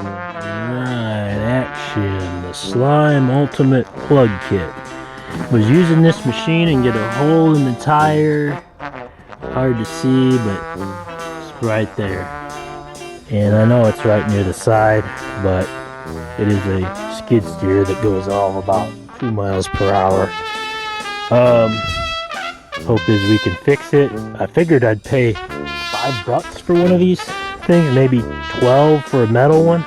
Right, action. The Slime Ultimate Plug Kit. Was using this machine and get a hole in the tire. Hard to see, but it's right there. And I know it's right near the side, but it is a skid steer that goes all about 2 miles per hour. Hope is we can fix it. I figured I'd pay $5 for one of these things, maybe 12 for a metal one.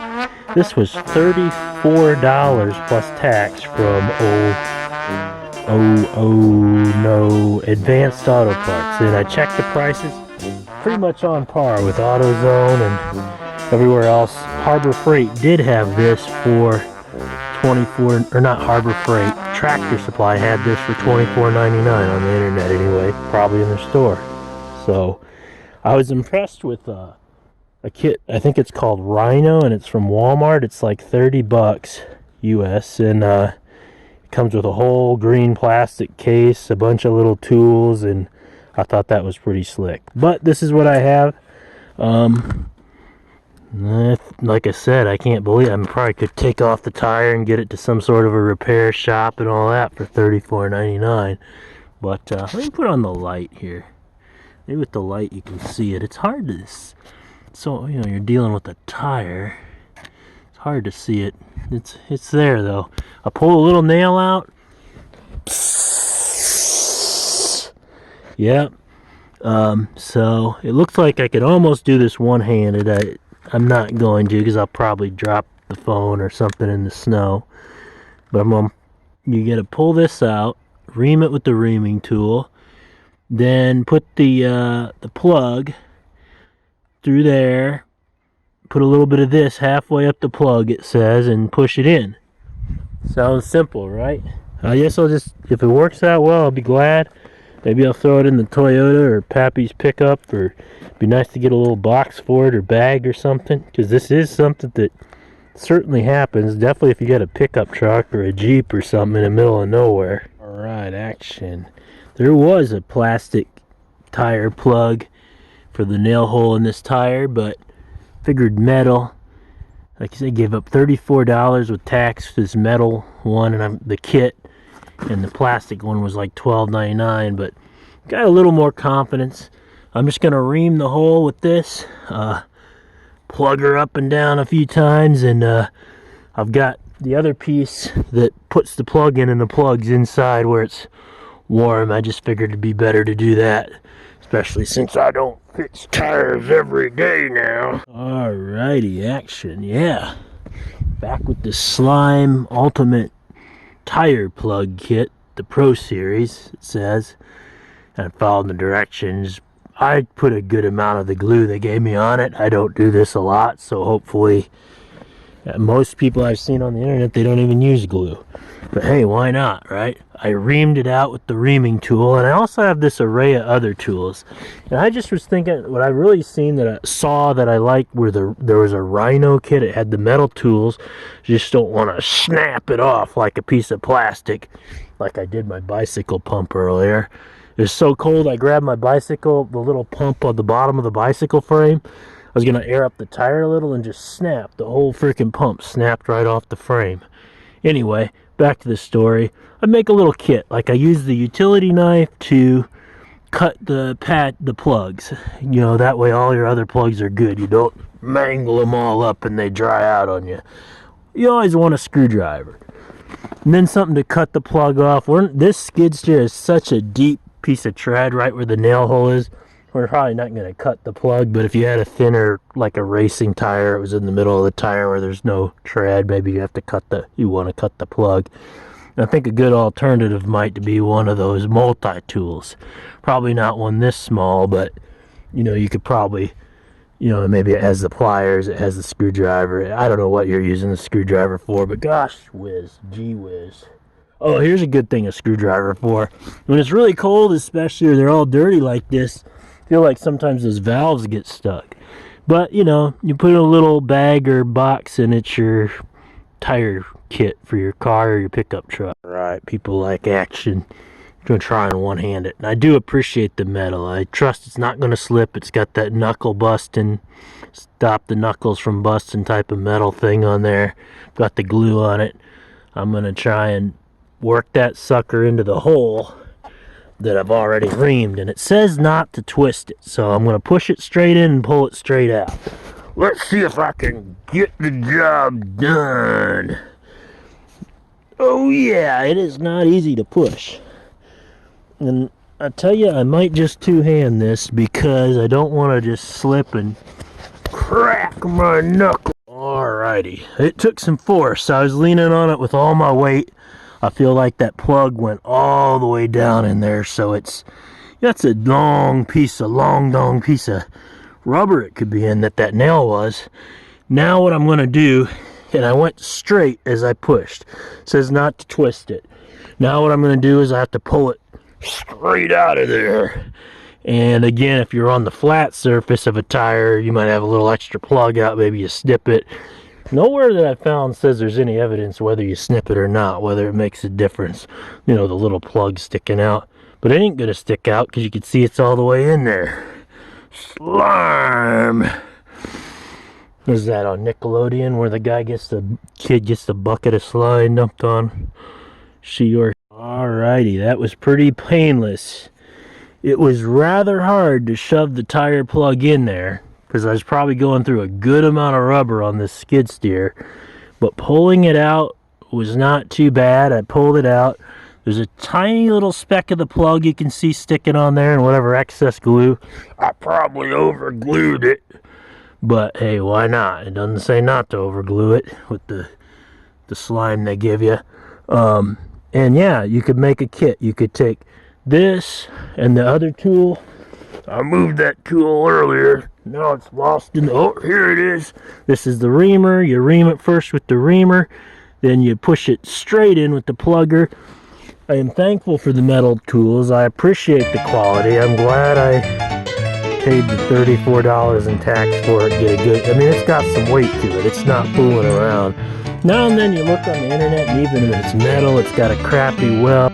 This was $34 plus tax from Advanced Auto Parts, and I checked the prices, pretty much on par with AutoZone and everywhere else. Harbor Freight did have this for 24, or not Harbor Freight, Tractor Supply had this for $24.99 on the internet anyway, probably in their store. So I was impressed with a kit. I think it's called Rhino, and it's from Walmart. It's like $30 US, and it comes with a whole green plastic case, a bunch of little tools, and I thought that was pretty slick. But this is what I have. Like I said, I can't believe I probably could take off the tire and get it to some sort of a repair shop and all that for $34.99. But let me put on the light here. Maybe with the light you can see it. It's hard to, so you know, you're dealing with a tire. It's hard to see it. It's there though. I pull a little nail out. Yep. So it looks like I could almost do this one-handed. I'm not going to, because I'll probably drop the phone or something in the snow. But you gotta pull this out, ream it with the reaming tool, then put the plug through there, put a little bit of this halfway up the plug, it says, and push it in. Sounds simple, right? I guess I'll just, if it works out well, I'll be glad. Maybe I'll throw it in the Toyota or Pappy's pickup, or it'd be nice to get a little box for it or bag or something, because this is something that certainly happens. Definitely if you got a pickup truck or a Jeep or something in the middle of nowhere. Alright, action. There was a plastic tire plug for the nail hole in this tire, but figured metal. Like I said, gave up $34 with tax for this metal one, and the kit, and the plastic one was like $12.99, but got a little more confidence. I'm just gonna ream the hole with this, plug her up and down a few times, and I've got the other piece that puts the plug in, and the plug's inside where it's warm. I just figured it'd be better to do that, especially since I don't fix tires every day now. Alrighty, action. Yeah, back with the Slime Ultimate Tire Plug Kit, the Pro Series, it says. And I followed the directions. I put a good amount of the glue they gave me on it. I don't do this a lot, so hopefully, most people I've seen on the internet, they don't even use glue. But hey, why not, right? I reamed it out with the reaming tool, and I also have this array of other tools. And I just was thinking, what I really saw that I liked were there was a Rhino kit. It had the metal tools. You just don't want to snap it off like a piece of plastic, like I did my bicycle pump earlier. It was so cold, I grabbed my bicycle, the little pump on the bottom of the bicycle frame. I was going to air up the tire a little and just snap. The whole freaking pump snapped right off the frame. Anyway, back to the story. I make a little kit. Like, I use the utility knife to cut the plugs. You know, that way all your other plugs are good. You don't mangle them all up and they dry out on you. You always want a screwdriver. And then something to cut the plug off. This skid steer is such a deep piece of tread right where the nail hole is. We're probably not going to cut the plug, but if you had a thinner, like a racing tire, it was in the middle of the tire where there's no tread, maybe you want to cut the plug. And I think a good alternative might be one of those multi-tools. Probably not one this small, but you know, you could probably, you know, maybe it has the pliers, it has the screwdriver. I don't know what you're using the screwdriver for, but gosh whiz, gee whiz. Oh, here's a good thing a screwdriver for. When it's really cold, especially, or they're all dirty like this, I feel like sometimes those valves get stuck. But, you know, you put a little bag or box and it's your tire kit for your car or your pickup truck. Right, people like action. going to try and one-hand it. And I do appreciate the metal. I trust it's not going to slip. It's got that knuckle busting, stop the knuckles from busting type of metal thing on there. Got the glue on it. I'm going to try and work that sucker into the hole that I've already reamed. And it says not to twist it. So I'm going to push it straight in and pull it straight out. Let's see if I can get the job done. Oh yeah, it is not easy to push. And I tell you, I might just two-hand this because I don't want to just slip and crack my knuckle. Alrighty, it took some force. I was leaning on it with all my weight. I feel like that plug went all the way down in there, so that's a long piece of rubber it could be in that nail was. Now what I'm going to do, and I went straight as I pushed. It says not to twist it. Now what I'm going to do is I have to pull it straight out of there. And again, if you're on the flat surface of a tire, you might have a little extra plug out. Maybe you snip it. Nowhere that I found says there's any evidence whether you snip it or not, whether it makes a difference. You know, the little plug sticking out. But it ain't going to stick out because you can see it's all the way in there. Slime! Was that on Nickelodeon where the kid gets the bucket of slime dumped on she or... Alrighty, that was pretty painless. It was rather hard to shove the tire plug in there because I was probably going through a good amount of rubber on this skid steer, but pulling it out was not too bad. I pulled it out. There's a tiny little speck of the plug you can see sticking on there and whatever excess glue. I probably over glued it, but hey, why not? It doesn't say not to over glue it with the slime they give you. And yeah, you could make a kit. You could take this and the other tool. I moved that tool earlier. Now it's lost in the... Oh, here it is. This is the reamer. You ream it first with the reamer. Then you push it straight in with the plugger. I am thankful for the metal tools. I appreciate the quality. I'm glad I paid the $34 in tax for it. Get a good... I mean, it's got some weight to it. It's not fooling around. Now and then you look on the internet, and even if it's metal, it's got a crappy weld.